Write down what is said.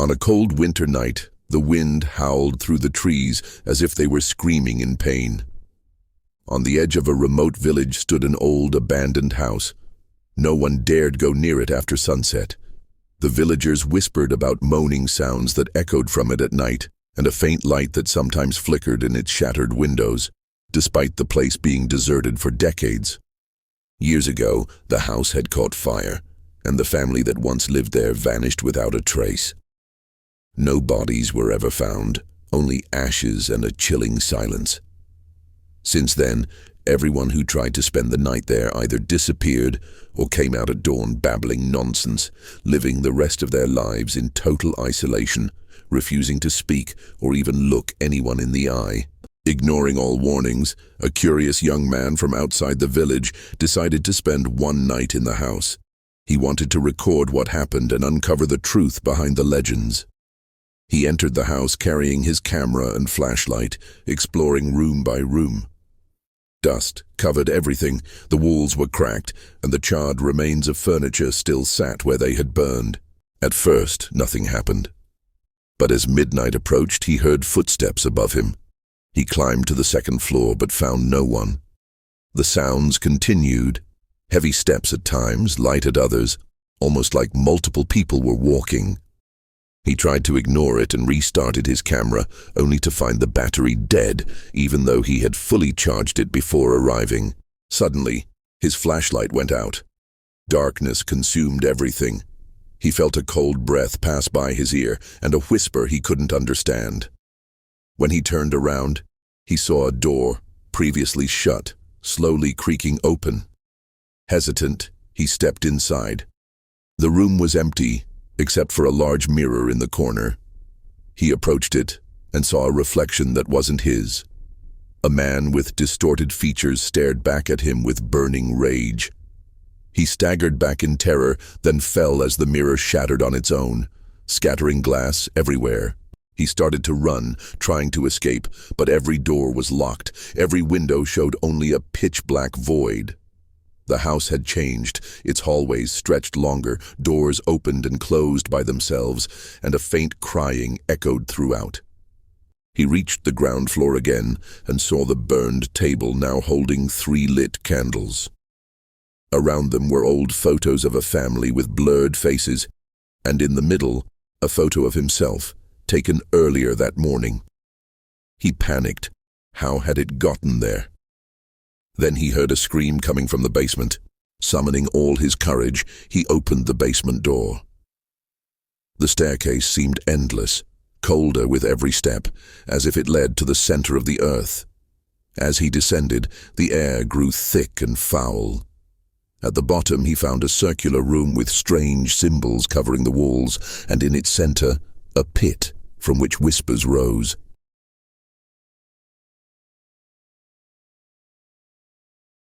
On a cold winter night, the wind howled through the trees as if they were screaming in pain. On the edge of a remote village stood an old, abandoned house. No one dared go near it after sunset. The villagers whispered about moaning sounds that echoed from it at night, and a faint light that sometimes flickered in its shattered windows, despite the place being deserted for decades. Years ago, the house had caught fire, and the family that once lived there vanished without a trace. No bodies were ever found, only ashes and a chilling silence. Since then, everyone who tried to spend the night there either disappeared or came out at dawn babbling nonsense, living the rest of their lives in total isolation, refusing to speak or even look anyone in the eye. Ignoring all warnings, a curious young man from outside the village decided to spend one night in the house. He wanted to record what happened and uncover the truth behind the legends. He entered the house carrying his camera and flashlight, exploring room by room. Dust covered everything, the walls were cracked, and the charred remains of furniture still sat where they had burned. At first, nothing happened. But as midnight approached, he heard footsteps above him. He climbed to the second floor but found no one. The sounds continued, heavy steps at times, light at others, almost like multiple people were walking. He tried to ignore it and restarted his camera, only to find the battery dead, even though he had fully charged it before arriving. Suddenly, his flashlight went out. Darkness consumed everything. He felt a cold breath pass by his ear and a whisper he couldn't understand. When he turned around, he saw a door, previously shut, slowly creaking open. Hesitant, he stepped inside. The room was empty, except for a large mirror in the corner. He approached it and saw a reflection that wasn't his. A man with distorted features stared back at him with burning rage. He staggered back in terror, then fell as the mirror shattered on its own, scattering glass everywhere. He started to run, trying to escape, but every door was locked. Every window showed only a pitch-black void. The house had changed. Its hallways stretched longer, doors opened and closed by themselves, and a faint crying echoed throughout. He reached the ground floor again and saw the burned table now holding 3 lit candles. Around them were old photos of a family with blurred faces, and in the middle, a photo of himself, taken earlier that morning. He panicked. How had it gotten there? Then he heard a scream coming from the basement. Summoning all his courage, he opened the basement door. The staircase seemed endless, colder with every step, as if it led to the center of the earth. As he descended, the air grew thick and foul. At the bottom, he found a circular room with strange symbols covering the walls, and in its center, a pit from which whispers rose.